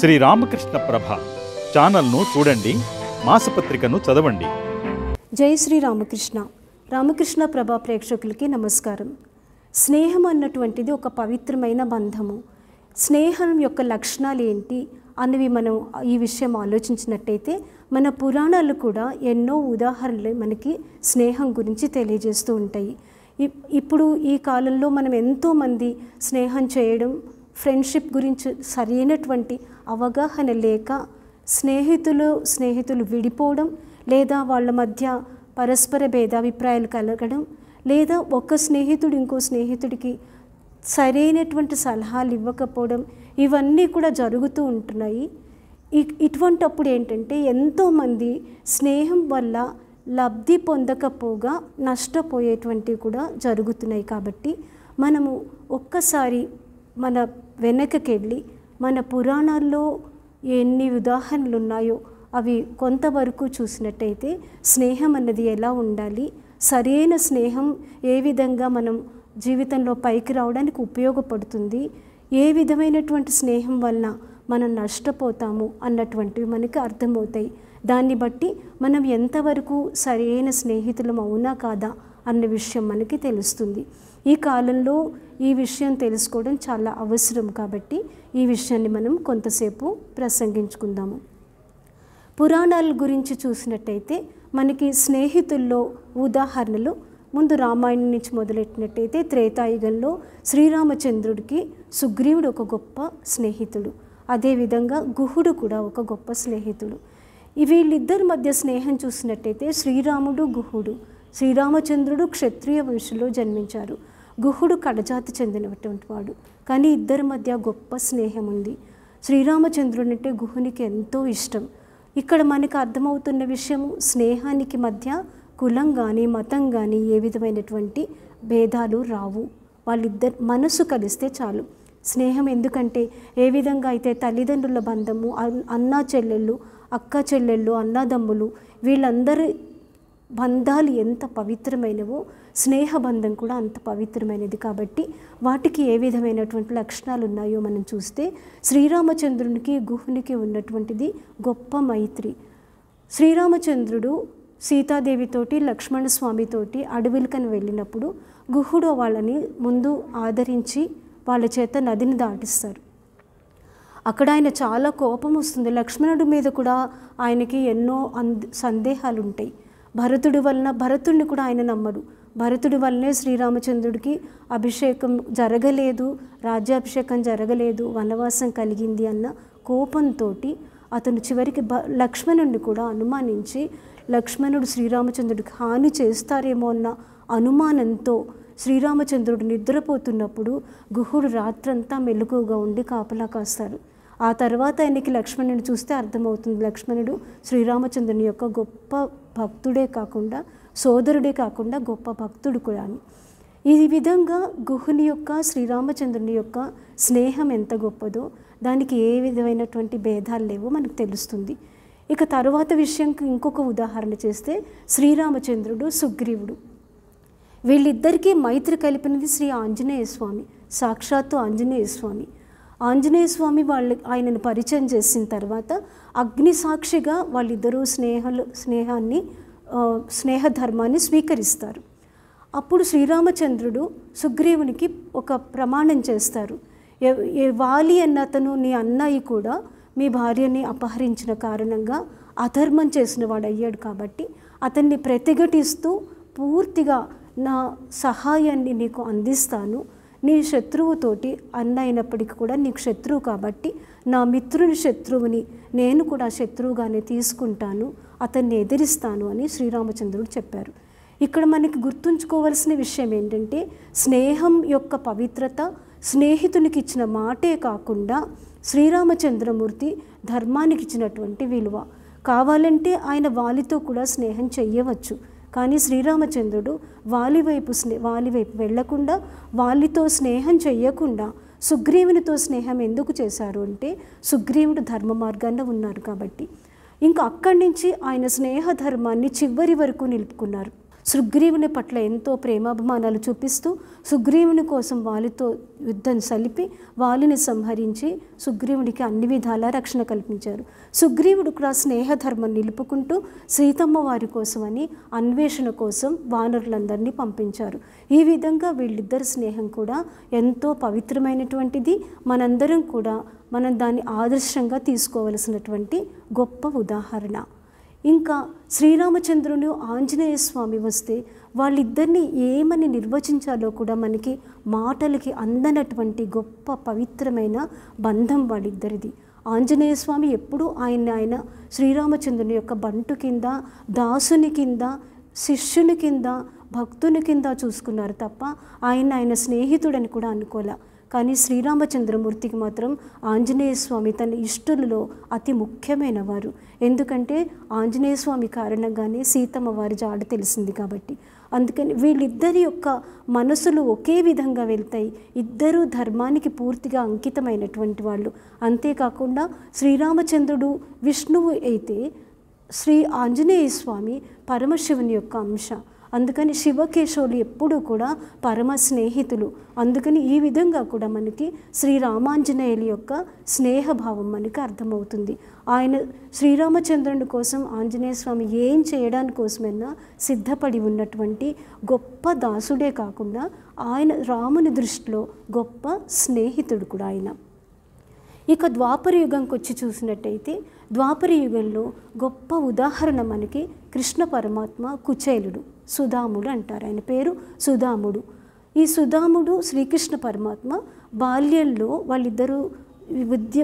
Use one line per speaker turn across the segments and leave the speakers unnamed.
శ్రీ రామకృష్ణ ప్రభ ఛానల్ను చూడండి, మాసపత్రికను చదవండి.
జై శ్రీ రామకృష్ణ. రామకృష్ణ ప్రభ ప్రేక్షకులకి నమస్కారం. స్నేహం అన్నటువంటిది ఒక పవిత్రమైన బంధము. స్నేహం యొక్క లక్షణాలు ఏంటి అన్నవి మనం ఈ విషయం ఆలోచించినట్టయితే మన పురాణాలు కూడా ఎన్నో ఉదాహరణలు మనకి స్నేహం గురించి తెలియజేస్తూ ఉంటాయి. ఇప్పుడు ఈ కాలంలో మనం ఎంతోమంది స్నేహం చేయడం, ఫ్రెండ్షిప్ గురించి సరైనటువంటి అవగాహన లేక స్నేహితులు విడిపోవడం, లేదా వాళ్ళ మధ్య పరస్పర భేదాభిప్రాయాలు కలగడం, లేదా ఒక స్నేహితుడు ఇంకో స్నేహితుడికి సరైనటువంటి సలహాలు ఇవ్వకపోవడం, ఇవన్నీ కూడా జరుగుతూ ఉంటున్నాయి. ఇటువంటప్పుడు ఏంటంటే ఎంతోమంది స్నేహం వల్ల లబ్ధి పొందకపోగా నష్టపోయేటువంటివి కూడా జరుగుతున్నాయి. కాబట్టి మనము ఒక్కసారి మన వెనకకి వెళ్ళి మన పురాణాల్లో ఎన్ని ఉదాహరణలు ఉన్నాయో అవి కొంతవరకు చూసినట్టయితే స్నేహం అన్నది ఎలా ఉండాలి, సరైన స్నేహం ఏ విధంగా మనం జీవితంలో పైకి రావడానికి ఉపయోగపడుతుంది, ఏ విధమైనటువంటి స్నేహం వలన మనం నష్టపోతాము అన్నటువంటివి మనకి అర్థమవుతాయి. దాన్ని బట్టి మనం ఎంతవరకు సరైన స్నేహితులం అవునా కాదా అన్న విషయం మనకి తెలుస్తుంది. ఈ కాలంలో ఈ విషయం తెలుసుకోవడం చాలా అవసరం. కాబట్టి ఈ విషయాన్ని మనం కొంతసేపు ప్రసంగించుకుందాము. పురాణాల గురించి చూసినట్టయితే మనకి స్నేహితుల్లో ఉదాహరణలు ముందు రామాయణం నుంచి మొదలెట్టినట్టయితే త్రేతాయుగంలో శ్రీరామచంద్రుడికి సుగ్రీవుడు ఒక గొప్ప స్నేహితుడు, అదేవిధంగా గుహుడు కూడా ఒక గొప్ప స్నేహితుడు. వీళ్ళిద్దరి మధ్య స్నేహం చూసినట్టయితే శ్రీరాముడు గుహుడు, శ్రీరామచంద్రుడు క్షత్రియ వంశంలో జన్మించారు, గుహుడు కడజాతి చెందినటువంటి వాడు. కానీ ఇద్దరి మధ్య గొప్ప స్నేహం ఉంది. శ్రీరామచంద్రుడు అంటే గుహునికి ఎంతో ఇష్టం. ఇక్కడ మనకు అర్థమవుతున్న విషయము, స్నేహానికి మధ్య కులం కానీ మతం కానీ ఏ విధమైనటువంటి భేదాలు రావు. వాళ్ళిద్దరు మనసు కలిస్తే చాలు. స్నేహం ఎందుకంటే ఏ విధంగా అయితే తల్లిదండ్రుల బంధము, అన్నా చెల్లెళ్ళు, అక్క చెల్లెళ్ళు, అన్నదమ్ములు, వీళ్ళందరి బంధాలు ఎంత పవిత్రమైనవో స్నేహబంధం కూడా అంత పవిత్రమైనది. కాబట్టి వాటికి ఏ విధమైనటువంటి లక్షణాలు ఉన్నాయో మనం చూస్తే శ్రీరామచంద్రునికి గుహునికి ఉన్నటువంటిది గొప్ప మైత్రి. శ్రీరామచంద్రుడు సీతాదేవితోటి లక్ష్మణస్వామితోటి అడవులకని వెళ్ళినప్పుడు గుహుడు వాళ్ళని ముందు ఆదరించి వాళ్ళ చేత నదిని దాటిస్తారు. అక్కడ ఆయన చాలా కోపం వస్తుంది. లక్ష్మణుడి మీద కూడా ఆయనకి ఎన్నో సందేహాలు ఉంటాయి. భరతుడిని కూడా ఆయన నమ్మడు. భరతుడి వల్లనే శ్రీరామచంద్రుడికి అభిషేకం జరగలేదు, రాజ్యాభిషేకం జరగలేదు, వనవాసం కలిగింది అన్న కోపంతో అతను చివరికి లక్ష్మణుడిని కూడా అనుమానించి, లక్ష్మణుడు శ్రీరామచంద్రుడికి హాని చేస్తారేమో అన్న అనుమానంతో శ్రీరామచంద్రుడు నిద్రపోతున్నప్పుడు గుహుడు రాత్రంతా మెలకువగా ఉండి కాపలా కాస్తారు. ఆ తర్వాత ఆయనకి లక్ష్మణుని చూస్తే అర్థమవుతుంది, లక్ష్మణుడు శ్రీరామచంద్రుని యొక్క గొప్ప భక్తుడే కాకుండా, సోదరుడే కాకుండా గొప్ప భక్తుడు కూడా అని. ఈ విధంగా గుహుని యొక్క శ్రీరామచంద్రుని యొక్క స్నేహం ఎంత గొప్పదో, దానికి ఏ విధమైనటువంటి భేదాలు లేవో మనకు తెలుస్తుంది. ఇక తరువాత విషయంకి ఇంకొక ఉదాహరణ చేస్తే శ్రీరామచంద్రుడు సుగ్రీవుడు, వీళ్ళిద్దరికీ మైత్రి కలిపినది శ్రీ ఆంజనేయ స్వామి, సాక్షాత్తు ఆంజనేయ స్వామి. ఆంజనేయ స్వామి ఆయనను పరిచయం చేసిన తర్వాత అగ్ని సాక్షిగా వాళ్ళిద్దరూ స్నేహధర్మాన్ని స్వీకరిస్తారు. అప్పుడు శ్రీరామచంద్రుడు సుగ్రీవునికి ఒక ప్రమాణం చేస్తారు. వాలి అన్న అతను, నీ అన్నయ్య కూడా మీ భార్యని అపహరించిన కారణంగా అధర్మం చేసిన వాడు అయ్యాడు. కాబట్టి అతన్ని ప్రతిఘటిస్తూ పూర్తిగా నా సహాయాన్ని నీకు అందిస్తాను, నీ శత్రువుతోటి అన్న అయినప్పటికీ కూడా నీకు శత్రువు కాబట్టి నా మిత్రుని శత్రువుని నేను కూడా శత్రువుగానే తీసుకుంటాను, అతన్ని ఎదిరిస్తాను అని శ్రీరామచంద్రుడు చెప్పారు. ఇక్కడ మనకి గుర్తుంచుకోవాల్సిన విషయం ఏంటంటే స్నేహం యొక్క పవిత్రత, స్నేహితునికి ఇచ్చిన మాటే కాకుండా శ్రీరామచంద్రమూర్తి ధర్మానికి ఇచ్చినటువంటి విలువ. కావాలంటే ఆయన వాలితో కూడా స్నేహం చెయ్యవచ్చు, కానీ శ్రీరామచంద్రుడు వాలి వైపు వెళ్లకుండా, వాలితో స్నేహం చెయ్యకుండా సుగ్రీవునితో స్నేహం ఎందుకు చేశారు అంటే సుగ్రీవుడు ధర్మ మార్గాన ఉన్నారు కాబట్టి. ఇంకా అక్కడి నుంచి ఆయన స్నేహ ధర్మాన్ని చివరి వరకు నిలుపుకున్నారు. సుగ్రీవుని పట్ల ఎంతో ప్రేమాభిమానాలు చూపిస్తూ సుగ్రీవుని కోసం వాలితో యుద్ధం సలిపి వాలిని సంహరించి సుగ్రీవుడికి అన్ని విధాలా రక్షణ కల్పించారు. సుగ్రీవుడు కూడా స్నేహధర్మం నిలుపుకుంటూ సీతమ్మ వారి కోసమని అన్వేషణ కోసం వానరులందరినీ పంపించారు. ఈ విధంగా వీళ్ళిద్దరి స్నేహం కూడా ఎంతో పవిత్రమైనటువంటిది. మనందరం కూడా మనం దాన్ని ఆదర్శంగా తీసుకోవలసినటువంటి గొప్ప ఉదాహరణ. ఇంకా శ్రీరామచంద్రుని ఆంజనేయ స్వామి వస్తే వాళ్ళిద్దరిని ఏమని నిర్వచించాలో కూడా మనకి మాటలకి అందనటువంటి గొప్ప పవిత్రమైన బంధం వాళ్ళిద్దరిది. ఆంజనేయ స్వామి ఎప్పుడూ ఆయన శ్రీరామచంద్రుని యొక్క బంటు కింద, దాసుని కింద, శిష్యుని కింద, భక్తుని కింద చూసుకున్నారు తప్ప ఆయన స్నేహితుడని కూడా అనుకోలే. కానీ శ్రీరామచంద్రమూర్తికి మాత్రం ఆంజనేయ స్వామి తన ఇష్టలలో అతి ముఖ్యమైన వారు. ఎందుకంటే ఆంజనేయ స్వామి కారణంగానే సీతమ్మ వారి జాడ తెలిసింది కాబట్టి. అందుకని వీళ్ళిద్దరి యొక్క మనసులు ఒకే విధంగా వెళ్తాయి. ఇద్దరూ ధర్మానికి పూర్తిగా అంకితమైనటువంటి వాళ్ళు. అంతేకాకుండా శ్రీరామచంద్రుడు విష్ణువు అయితే శ్రీ ఆంజనేయ స్వామి పరమశివుని యొక్క అంశ. అందుకని శివకేశవులు ఎప్పుడూ కూడా పరమ స్నేహితులు. అందుకని ఈ విధంగా కూడా మనకి శ్రీరామాంజనేయుల యొక్క స్నేహభావం మనకి అర్థమవుతుంది. ఆయన శ్రీరామచంద్రుని కోసం ఆంజనేయ స్వామి ఏం చేయడానికి కోసమైనా సిద్ధపడి ఉన్నటువంటి గొప్ప దాసుడే కాకుండా ఆయన రాముని దృష్టిలో గొప్ప స్నేహితుడు కూడా ఆయన. ఇక ద్వాపర యుగంకి వచ్చి చూసినట్టయితే ద్వాపర యుగంలో గొప్ప ఉదాహరణ మనకి కృష్ణ పరమాత్మ కుచేలుడు, సుధాముడు అంటారు. ఆయన పేరు సుధాముడు. ఈ సుధాముడు శ్రీకృష్ణ పరమాత్మ బాల్యంలో వాళ్ళిద్దరూ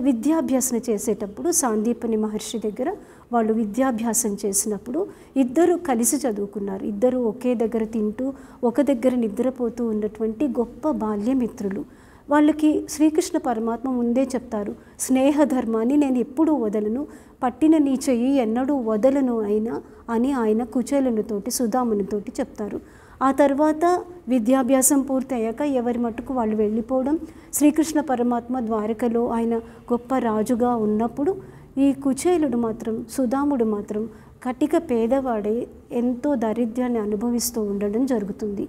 విద్యాభ్యాసన చేసేటప్పుడు సాందీపని మహర్షి దగ్గర వాళ్ళు విద్యాభ్యాసం చేసినప్పుడు ఇద్దరు కలిసి చదువుకున్నారు. ఇద్దరు ఒకే దగ్గర తింటూ ఒక దగ్గర నిద్రపోతూ ఉన్నటువంటి గొప్ప బాల్యమిత్రులు. వాళ్ళకి శ్రీకృష్ణ పరమాత్మ ముందే చెప్తారు, స్నేహధర్మాన్ని నేను ఎప్పుడూ వదలను, పట్టిన నీ చెయ్యి ఎన్నడూ వదలను అయినా అని ఆయన కుచేలునితోటి సుధామునితోటి చెప్తారు. ఆ తర్వాత విద్యాభ్యాసం పూర్తి అయ్యాక ఎవరి మట్టుకు వాళ్ళు వెళ్ళిపోవడం, శ్రీకృష్ణ పరమాత్మ ద్వారకలో ఆయన గొప్ప రాజుగా ఉన్నప్పుడు ఈ కుచేలుడు మాత్రం, సుధాముడు మాత్రం కటిక పేదవాడే ఎంతో దారిద్ర్యాన్ని అనుభవిస్తూ ఉండడం జరుగుతుంది.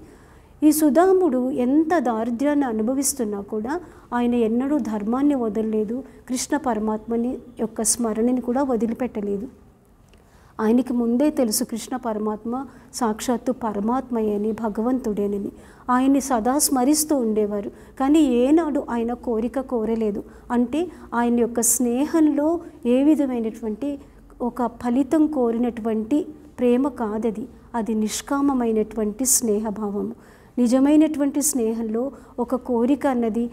ఈ సుధాముడు ఎంత దారిద్ర్యాన్ని అనుభవిస్తున్నా కూడా ఆయన ఎన్నడూ ధర్మాన్ని వదలలేదు, కృష్ణ పరమాత్మని యొక్క స్మరణని కూడా వదిలిపెట్టలేదు. ఆయనకి ముందే తెలుసు కృష్ణ పరమాత్మ సాక్షాత్తు పరమాత్మయేని, భగవంతుడేనని. ఆయన్ని సదా స్మరిస్తూ ఉండేవారు. కానీ ఏనాడు ఆయన కోరిక కోరలేదు. అంటే ఆయన యొక్క స్నేహంలో ఏ విధమైనటువంటి ఒక ఫలితం కోరినటువంటి ప్రేమ కాదది. అది నిష్కామమైనటువంటి స్నేహభావము. నిజమైనటువంటి స్నేహంలో ఒక కోరిక అన్నది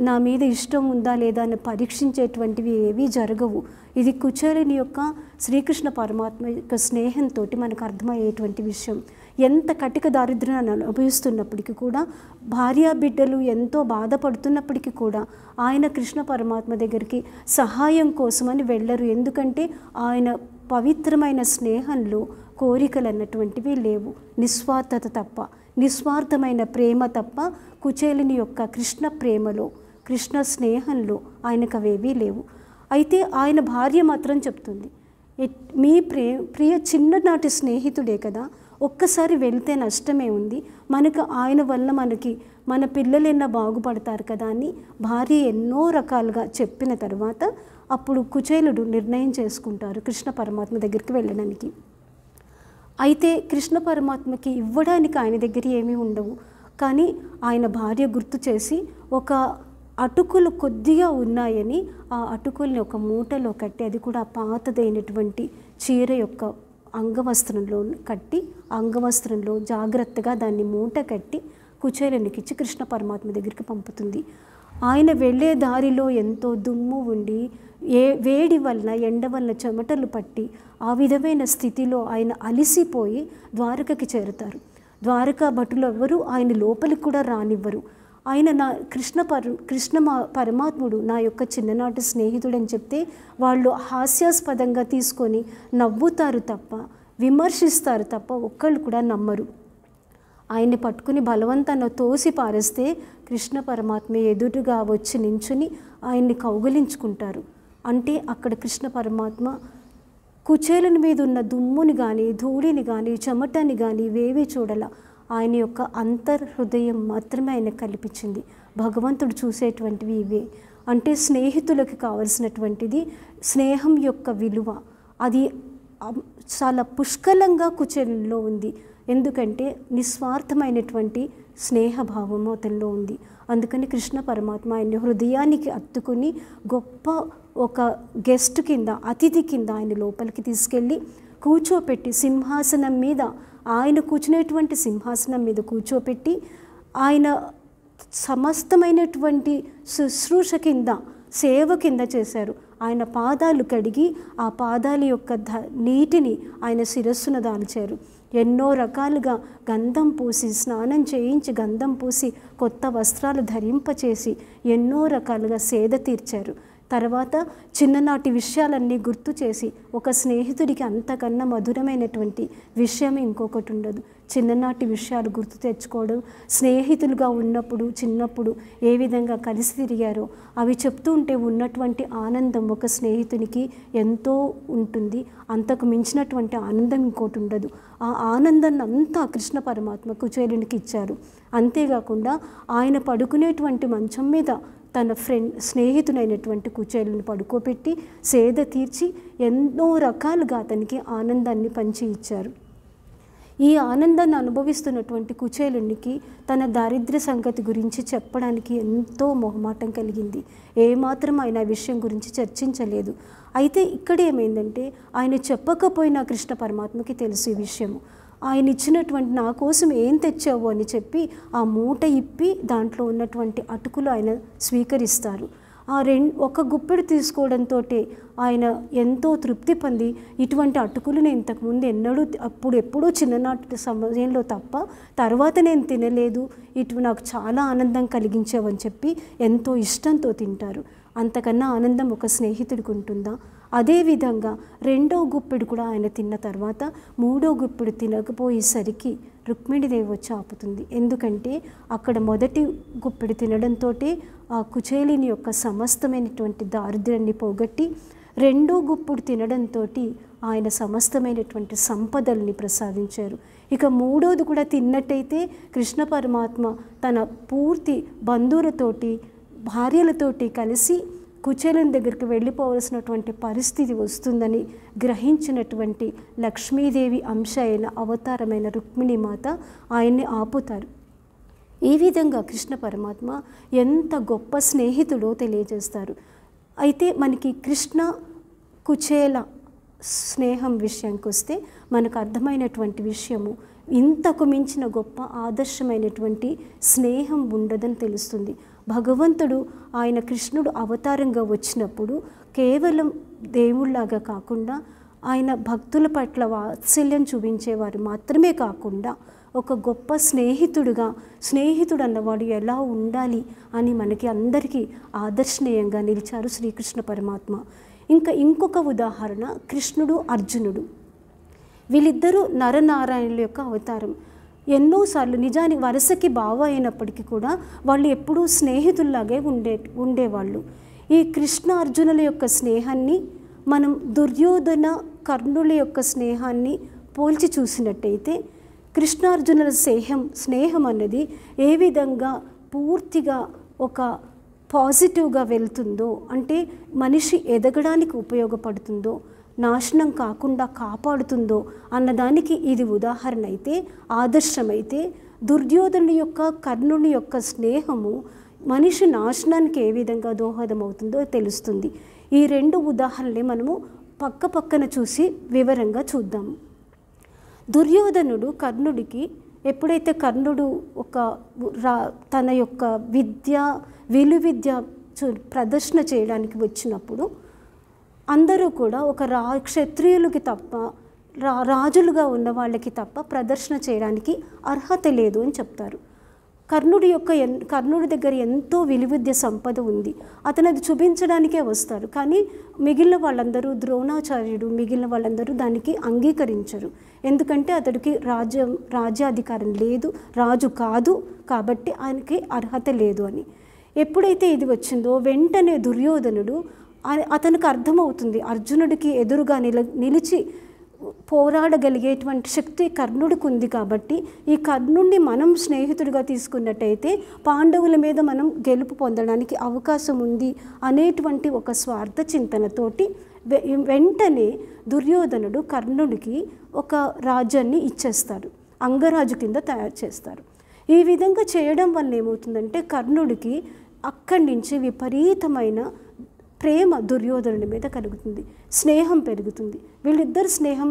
నా మీద ఇష్టం ఉందా లేదా అని పరీక్షించేటువంటివి ఏవీ జరగవు. ఇది కుచేలుని యొక్క శ్రీకృష్ణ పరమాత్మ యొక్క స్నేహంతో మనకు అర్థమయ్యేటువంటి విషయం. ఎంత కటిక దారిద్ర్యాన్ని అనుభవిస్తున్నప్పటికీ కూడా, భార్యా బిడ్డలు ఎంతో బాధపడుతున్నప్పటికీ కూడా ఆయన కృష్ణ పరమాత్మ దగ్గరికి సహాయం కోసమని వెళ్ళరు. ఎందుకంటే ఆయన పవిత్రమైన స్నేహంలో కోరికలు అన్నటువంటివి లేవు. నిస్వార్థత తప్ప, నిస్వార్థమైన ప్రేమ తప్ప కుచేలుని యొక్క కృష్ణ ప్రేమలో, కృష్ణ స్నేహంలో ఆయనకు అవేవీ లేవు. అయితే ఆయన భార్య మాత్రం చెప్తుంది, మీ ప్రియ చిన్ననాటి స్నేహితుడే కదా, ఒక్కసారి వెళ్తే నష్టమే ఉంది, మనకు ఆయన వల్ల మన పిల్లలైనా బాగుపడతారు కదా అని భార్య ఎన్నో రకాలుగా చెప్పిన తర్వాత అప్పుడు కుచేలుడు నిర్ణయం చేసుకుంటారు కృష్ణ పరమాత్మ దగ్గరికి వెళ్ళడానికి. అయితే కృష్ణ పరమాత్మకి ఇవ్వడానికి ఆయన దగ్గర ఏమీ ఉండవు. కానీ ఆయన భార్య గుర్తు చేసి ఒక అటుకులు కొద్దిగా ఉన్నాయని ఆ అటుకుల్ని ఒక మూటలో కట్టి, అది కూడా పాతదైనటువంటి చీర యొక్క అంగవస్త్రంలో కట్టి, అంగవస్త్రంలో జాగ్రత్తగా దాన్ని మూట కట్టి కుచేలునికి ఇచ్చి కృష్ణ పరమాత్మ దగ్గరికి పంపుతుంది. ఆయన వెళ్ళే దారిలో ఎంతో దుమ్ము ఉండి, వేడి వలన, ఎండ వలన చెమటలు పట్టి ఆ విధమైన స్థితిలో ఆయన అలిసిపోయి ద్వారకకి చేరుతారు. ద్వారకా భటులు ఎవ్వరూ ఆయన లోపలికి కూడా రానివ్వరు. ఆయన కృష్ణ పరమాత్ముడు నా యొక్క చిన్ననాటి స్నేహితుడని చెప్తే వాళ్ళు హాస్యాస్పదంగా తీసుకొని నవ్వుతారు తప్ప, విమర్శిస్తారు తప్ప ఒక్కళ్ళు కూడా నమ్మరు. ఆయన్ని పట్టుకుని బలవంతాన్ని తోసి పారేస్తే కృష్ణ పరమాత్మ ఎదురుగా వచ్చి నించుని ఆయన్ని కౌగిలించుకుంటారు. అంటే అక్కడ కృష్ణ పరమాత్మ కుచేలుని మీద ఉన్న దుమ్ముని కానీ, ధూళిని కానీ, చెమటని కానీ వేవి చూడల. ఆయన యొక్క అంతర్హృదయం మాత్రమే ఆయన కల్పించింది. భగవంతుడు చూసేటువంటివి ఇవే. అంటే స్నేహితులకు కావలసినటువంటిది స్నేహం యొక్క విలువ అది చాలా పుష్కలంగా కుచేలులో ఉంది. ఎందుకంటే నిస్వార్థమైనటువంటి స్నేహభావము అతనిలో ఉంది. అందుకని కృష్ణ పరమాత్మ ఆయన హృదయానికి అత్తుకుని గొప్ప ఒక గెస్ట్ కింద, అతిథి కింద ఆయన లోపలికి తీసుకెళ్ళి కూర్చోపెట్టి సింహాసనం మీద, ఆయన కూర్చునేటువంటి సింహాసనం మీద కూర్చోపెట్టి ఆయన సమస్తమైనటువంటి శుశ్రూష కింద, సేవ కింద చేశారు. ఆయన పాదాలు కడిగి ఆ పాదాల యొక్క నీటిని ఆయన శిరస్సును దాల్చారు. ఎన్నో రకాలుగా గంధం పూసి, స్నానం చేయించి గంధం పూసి, కొత్త వస్త్రాలు ధరింపచేసి ఎన్నో రకాలుగా సేద తీర్చారు. తర్వాత చిన్ననాటి విషయాలన్నీ గుర్తు చేసి, ఒక స్నేహితుడికి అంతకన్నా మధురమైనటువంటి విషయం ఇంకొకటి ఉండదు. చిన్ననాటి విషయాలు గుర్తు తెచ్చుకోవడం, స్నేహితులుగా ఉన్నప్పుడు చిన్నప్పుడు ఏ విధంగా కలిసి తిరిగారో అవి చెప్తూ ఉంటే ఉన్నటువంటి ఆనందం ఒక స్నేహితునికి ఎంతో ఉంటుంది. అంతకు మించినటువంటి ఆనందం ఇంకోటి ఉండదు. ఆ ఆనందాన్ని అంతా కృష్ణ పరమాత్మ కుచేలునికి ఇచ్చారు. అంతేకాకుండా ఆయన పడుకునేటువంటి మంచం మీద తన స్నేహితునైనటువంటి కుచేలుని పడుకోబెట్టి సేద తీర్చి ఎన్నో రకాలుగా అతనికి ఆనందాన్ని పంచి ఇచ్చారు. ఈ ఆనందాన్ని అనుభవిస్తున్నటువంటి కుచేలునికి తన దారిద్ర్య సంగతి గురించి చెప్పడానికి ఎంతో మొహమాటం కలిగింది. ఏమాత్రం ఆయన ఆ విషయం గురించి చర్చించలేదు. అయితే ఇక్కడ ఏమైందంటే, ఆయన చెప్పకపోయినా కృష్ణ పరమాత్మకి తెలుసు ఈ విషయము. ఆయన ఇచ్చినటువంటి నా కోసం ఏం తెచ్చావు అని చెప్పి ఆ మూట ఇప్పి దాంట్లో ఉన్నటువంటి అటుకులు ఆయన స్వీకరిస్తారు. ఒక గుప్పెడు తీసుకోవడంతో ఆయన ఎంతో తృప్తి పొంది, ఇటువంటి అటుకులు నేను ఇంతకుముందు ఎప్పుడూ చిన్ననాటి సమయంలో తప్ప తర్వాత నేను తినలేదు, నాకు చాలా ఆనందం కలిగించావని చెప్పి ఎంతో ఇష్టంతో తింటారు. అంతకన్నా ఆనందం ఒక స్నేహితుడికి ఉంటుందా? అదేవిధంగా రెండో గుప్పెడు కూడా ఆయన తిన్న తర్వాత మూడో గుప్పెడు తినకపోయేసరికి రుక్మిణీదేవి వచ్చి ఆపుతుంది. ఎందుకంటే అక్కడ మొదటి గుప్పెడు తినడంతో ఆ కుచేలుని యొక్క సమస్తమైనటువంటి దారిద్ర్యాన్ని పోగొట్టి, రెండో గుప్పెడు తినడంతో ఆయన సమస్తమైనటువంటి సంపదల్ని ప్రసాదించారు. ఇక మూడోది కూడా తిన్నట్టయితే కృష్ణ పరమాత్మ తన పూర్తి బంధువులతోటి, భార్యలతోటి కలిసి కుచేలుని దగ్గరికి వెళ్ళిపోవలసినటువంటి పరిస్థితి వస్తుందని గ్రహించినటువంటి లక్ష్మీదేవి అంశ అయిన అవతారమైన రుక్మిణీమాత ఆయన్ని ఆపుతారు. ఈ విధంగా కృష్ణ పరమాత్మ ఎంత గొప్ప స్నేహితుడో తెలియజేస్తారు. అయితే మనకి కృష్ణ కుచేల స్నేహం విషయానికి వస్తే మనకు అర్థమైనటువంటి విషయము, ఇంతకు మించిన గొప్ప ఆదర్శమైనటువంటి స్నేహం ఉండదని తెలుస్తుంది. భగవంతుడు ఆయన కృష్ణుడు అవతారంగా వచ్చినప్పుడు కేవలం దేవుళ్లాగా కాకుండా ఆయన భక్తుల పట్ల వాత్సల్యం చూపించేవారు మాత్రమే కాకుండా ఒక గొప్ప స్నేహితుడు అన్నవాడు ఎలా ఉండాలి అని మనకి అందరికీ ఆదర్శనీయంగా నిలిచారు శ్రీకృష్ణ పరమాత్మ. ఇంకొక ఉదాహరణ కృష్ణుడు, అర్జునుడు. వీళ్ళిద్దరూ నరనారాయణుల యొక్క అవతారం. ఎన్నోసార్లు నిజానికి వరుసకి బావ అయినప్పటికీ కూడా వాళ్ళు ఎప్పుడూ స్నేహితుల్లాగే ఉండేవాళ్ళు. ఈ కృష్ణ అర్జునుల యొక్క స్నేహాన్ని మనం దుర్యోధన కర్ణుల యొక్క స్నేహాన్ని పోల్చి చూసినట్టయితే కృష్ణార్జునుల స్నేహం అన్నది ఏ విధంగా పూర్తిగా ఒక పాజిటివ్గా వెళ్తుందో, అంటే మనిషి ఎదగడానికి ఉపయోగపడుతుందో, నాశనం కాకుండా కాపాడుతుందో అన్నదానికి ఇది ఉదాహరణ అయితే, ఆదర్శమైతే, దుర్యోధనుని యొక్క కర్ణుని యొక్క స్నేహము మనిషి నాశనానికి ఏ విధంగా దోహదమవుతుందో తెలుస్తుంది. ఈ రెండు ఉదాహరణలే మనము పక్కన చూసి వివరంగా చూద్దాము. దుర్యోధనుడు కర్ణుడికి ఎప్పుడైతే కర్ణుడు తన యొక్క విలువిద్య ప్రదర్శన చేయడానికి వచ్చినప్పుడు అందరూ కూడా క్షత్రియులకి తప్ప, రాజులుగా ఉన్న వాళ్ళకి తప్ప ప్రదర్శన చేయడానికి అర్హత లేదు అని చెప్తారు. కర్ణుడి దగ్గర ఎంతో విలువిద్య సంపద ఉంది, అతను అది చూపించడానికే వస్తారు. కానీ మిగిలిన వాళ్ళందరూ, ద్రోణాచార్యుడు మిగిలిన వాళ్ళందరూ దానికి అంగీకరించరు. ఎందుకంటే అతడికి రాజ్యాధికారం లేదు, రాజు కాదు, కాబట్టి ఆయనకి అర్హత లేదు అని. ఎప్పుడైతే ఇది వచ్చిందో వెంటనే దుర్యోధనుడు అతనికి అర్థమవుతుంది, అర్జునుడికి ఎదురుగా నిలిచి పోరాడగలిగేటువంటి శక్తి కర్ణుడికి ఉంది. కాబట్టి ఈ కర్ణుడిని మనం స్నేహితుడిగా తీసుకున్నట్టయితే పాండవుల మీద మనం గెలుపు పొందడానికి అవకాశం ఉంది అనేటువంటి ఒక స్వార్థ చింతనతోటి వెంటనే దుర్యోధనుడు కర్ణుడికి ఒక రాజ్యాన్ని ఇచ్చేస్తారు, అంగరాజు కింద తయారు చేస్తారు. ఈ విధంగా చేయడం వల్ల ఏమవుతుందంటే కర్ణుడికి అక్కడి నుంచి విపరీతమైన ప్రేమ దుర్యోధనుడి మీద కలుగుతుంది, స్నేహం పెరుగుతుంది. వీళ్ళిద్దరు స్నేహం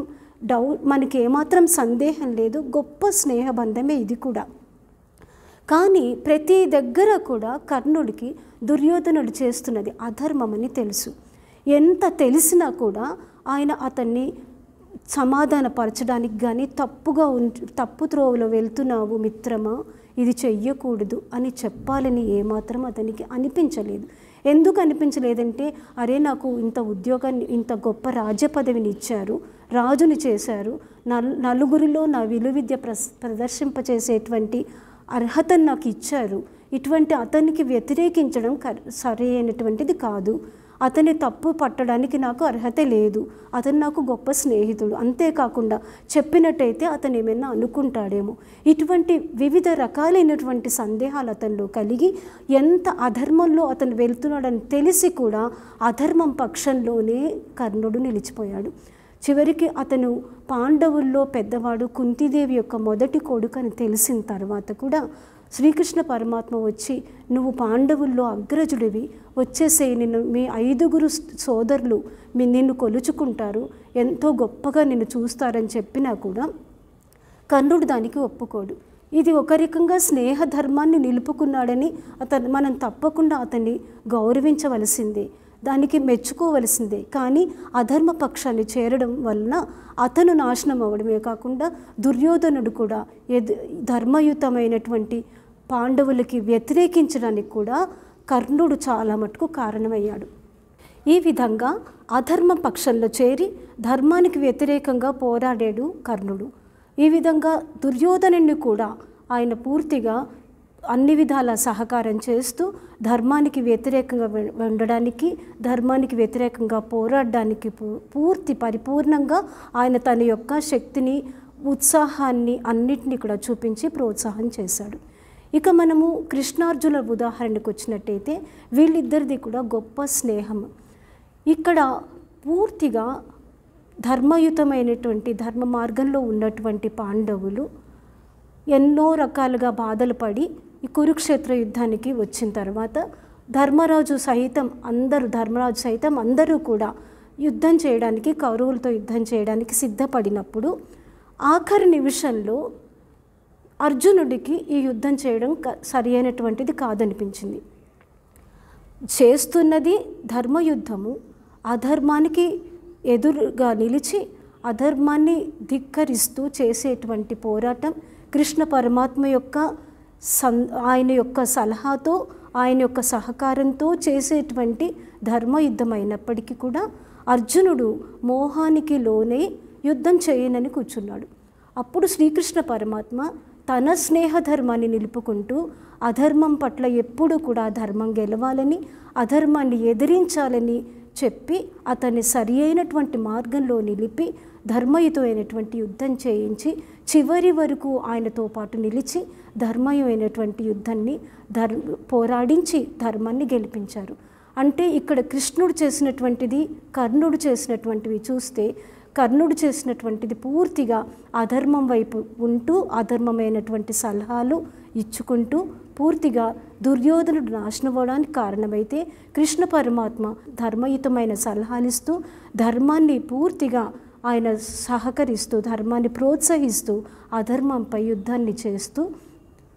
మనకి ఏమాత్రం సందేహం లేదు, గొప్ప స్నేహబంధమే ఇది కూడా. కానీ ప్రతి దగ్గర కూడా కర్ణుడికి దుర్యోధనుడు చేస్తున్నది అధర్మమని తెలుసు. ఎంత తెలిసినా కూడా ఆయన అతన్ని సమాధానపరచడానికి కానీ తప్పు త్రోవలో వెళ్తున్నావు మిత్రమా, ఇది చెయ్యకూడదు అని చెప్పాలని ఏమాత్రం అతనికి అనిపించలేదు. ఎందుకు అనిపించలేదంటే, అరే నాకు ఇంత ఉద్యోగాన్ని, ఇంత గొప్ప రాజ్య పదవిని ఇచ్చారు, రాజుని చేశారు, నలుగురిలో నా విలువిద్య ప్రదర్శింపచేసేటువంటి అర్హతను నాకు ఇచ్చారు, ఇటువంటి అతనికి వ్యతిరేకించడం సరైనటువంటిది కాదు, అతని తప్పు పట్టడానికి నాకు అర్హత లేదు, అతను నాకు గొప్ప స్నేహితుడు, అంతేకాకుండా చెప్పినట్టయితే అతను ఏమైనా అనుకుంటాడేమో, ఇటువంటి వివిధ రకాలైనటువంటి సందేహాలు అతనిలో కలిగి ఎంత అధర్మంలో అతను వెళ్తున్నాడని తెలిసి కూడా అధర్మం పక్షంలోనే కర్ణుడు నిలిచిపోయాడు. చివరికి అతను పాండవుల్లో పెద్దవాడు, కుంతీదేవి యొక్క మొదటి కొడుకు అని తెలిసిన తర్వాత కూడా శ్రీకృష్ణ పరమాత్మ వచ్చి, నువ్వు పాండవుల్లో అగ్రజుడివి, వచ్చేసేయి, నిన్ను మీ 5 సోదరులు నిన్ను కొలుచుకుంటారు, ఎంతో గొప్పగా నిన్ను చూస్తారని చెప్పినా కూడా కర్ణుడు దానికి ఒప్పుకోడు. ఇది ఒక రకంగా స్నేహ ధర్మాన్ని నిలుపుకున్నాడని మనం తప్పకుండా అతన్ని గౌరవించవలసిందే, దానికి మెచ్చుకోవలసిందే. కానీ అధర్మ పక్షాన్ని చేరడం వలన అతను నాశనం అవ్వడమే కాకుండా దుర్యోధనుడు కూడా ధర్మయుతమైనటువంటి పాండవులకి వ్యతిరేకించడానికి కూడా కర్ణుడు చాలా మటుకు కారణమయ్యాడు. ఈ విధంగా అధర్మ పక్షంలో చేరి ధర్మానికి వ్యతిరేకంగా పోరాడాడు కర్ణుడు. ఈ విధంగా దుర్యోధనుడిని కూడా ఆయన పూర్తిగా అన్ని విధాల సహకారం చేస్తూ ధర్మానికి వ్యతిరేకంగా ఉండడానికి, ధర్మానికి వ్యతిరేకంగా పోరాడడానికి పరిపూర్ణంగా ఆయన తన యొక్క శక్తిని, ఉత్సాహాన్ని అన్నిటినీ కూడా చూపించి ప్రోత్సాహం చేశాడు. ఇక మనము కృష్ణార్జునుల ఉదాహరణకు వచ్చినట్టయితే వీళ్ళిద్దరిది కూడా గొప్ప స్నేహం. ఇక్కడ పూర్తిగా ధర్మయుతమైనటువంటి ధర్మ మార్గంలో ఉన్నటువంటి పాండవులు ఎన్నో రకాలుగా బాధలు పడి ఈ కురుక్షేత్ర యుద్ధానికి వచ్చిన తర్వాత ధర్మరాజు సైతం అందరూ కూడా యుద్ధం చేయడానికి, కౌరవులతో యుద్ధం చేయడానికి సిద్ధపడినప్పుడు ఆఖరి నిమిషంలో అర్జునుడికి ఈ యుద్ధం చేయడం సరి అయినటువంటిది కాదనిపించింది. చేస్తున్నది ధర్మయుద్ధము, అధర్మానికి ఎదురుగా నిలిచి అధర్మాన్ని ధిక్కరిస్తూ చేసేటువంటి పోరాటం కృష్ణ పరమాత్మ యొక్క ఆయన యొక్క సలహాతో, ఆయన యొక్క సహకారంతో చేసేటువంటి ధర్మయుద్ధం అయినప్పటికీ కూడా అర్జునుడు మోహానికి లోనే యుద్ధం చేయనని కూర్చున్నాడు. అప్పుడు శ్రీకృష్ణ పరమాత్మ తన స్నేహధర్మాన్ని నిలుపుకుంటూ అధర్మం పట్ల ఎప్పుడూ కూడా ధర్మం గెలవాలని, అధర్మాన్ని ఎదిరించాలని చెప్పి అతన్ని సరి అయినటువంటి మార్గంలో నిలిపి ధర్మయుతమైనటువంటి యుద్ధం చేయించి చివరి వరకు ఆయనతో పాటు నిలిచి ధర్మయుతమైనటువంటి యుద్ధాన్ని పోరాడించి ధర్మాన్ని గెలిపించారు. అంటే ఇక్కడ కృష్ణుడు చేసినటువంటిది, కర్ణుడు చేసినటువంటివి చూస్తే కర్ణుడు చేసినటువంటిది పూర్తిగా అధర్మం వైపు ఉంటూ అధర్మమైనటువంటి సలహాలు ఇచ్చుకుంటూ పూర్తిగా దుర్యోధనుడు నాశనం అవ్వడానికి కారణమైతే, కృష్ణ పరమాత్మ ధర్మయుతమైన సలహాలు ఇస్తూ ధర్మాన్ని పూర్తిగా ఆయన సహకరిస్తూ ధర్మాన్ని ప్రోత్సహిస్తూ అధర్మంపై యుద్ధాన్ని చేస్తూ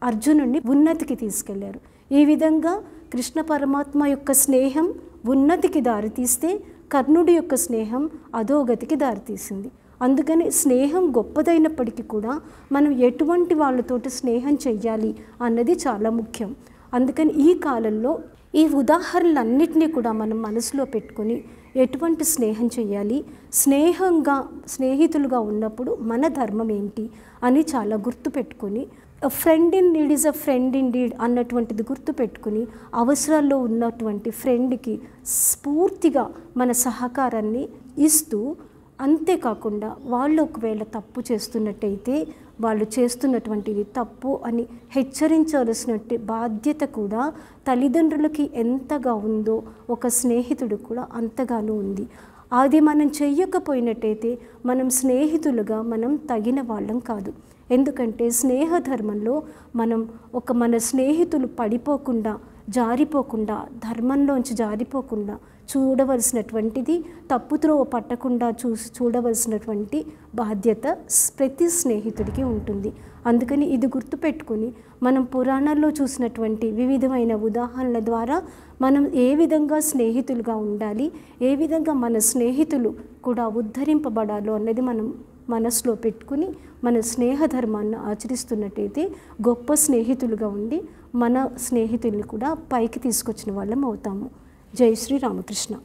అర్జునుడిని ఉన్నతికి తీసుకెళ్లారు. ఈ విధంగా కృష్ణ పరమాత్మ యొక్క స్నేహం ఉన్నతికి దారితీస్తే కర్ణుడి యొక్క స్నేహం అధోగతికి దారితీసింది. అందుకని స్నేహం గొప్పదైనప్పటికీ కూడా మనం ఎటువంటి వాళ్ళతోటి స్నేహం చెయ్యాలి అన్నది చాలా ముఖ్యం. అందుకని ఈ కాలంలో ఈ ఉదాహరణలన్నింటినీ కూడా మనం మనసులో పెట్టుకొని ఎటువంటి స్నేహం చేయాలి, స్నేహితులుగా ఉన్నప్పుడు మన ధర్మం ఏంటి అని చాలా గుర్తుపెట్టుకొని friend in need is a friend in deed అన్నటువంటిది గుర్తుపెట్టుకుని అవసరాల్లో ఉన్నటువంటి ఫ్రెండ్కి స్ఫూర్తిగా మన సహకారాన్ని ఇస్తూ, అంతేకాకుండా వాళ్ళు ఒకవేళ తప్పు చేస్తున్నట్టయితే వాళ్ళు చేస్తున్నటువంటిది తప్పు అని హెచ్చరించాల్సిన బాధ్యత కూడా తల్లిదండ్రులకి ఎంతగా ఉందో ఒక స్నేహితుడు కూడా అంతగానూ ఉంది. అది మనం చెయ్యకపోయినట్టయితే మనం స్నేహితులుగా మనం తగిన వాళ్ళం కాదు. ఎందుకంటే స్నేహధర్మంలో మనం మన స్నేహితులు పడిపోకుండా, జారిపోకుండా, ధర్మంలోంచి జారిపోకుండా చూడవలసినటువంటిది, తప్పుత్రోవ పట్టకుండా చూడవలసినటువంటి బాధ్యత ప్రతి స్నేహితుడికి ఉంటుంది. అందుకని ఇది గుర్తుపెట్టుకుని మనం పురాణాల్లో చూసినటువంటి వివిధమైన ఉదాహరణల ద్వారా మనం ఏ విధంగా స్నేహితులుగా ఉండాలి, ఏ విధంగా మన స్నేహితులు కూడా ఉద్ధరింపబడాలో అన్నది మనం మనసులో పెట్టుకుని మన స్నేహధర్మాన్ని ఆచరిస్తున్నట్టయితే గొప్ప స్నేహితులుగా ఉండి మన స్నేహితుల్ని కూడా పైకి తీసుకొచ్చిన వాళ్ళం అవుతాము. జై శ్రీ రామకృష్ణ.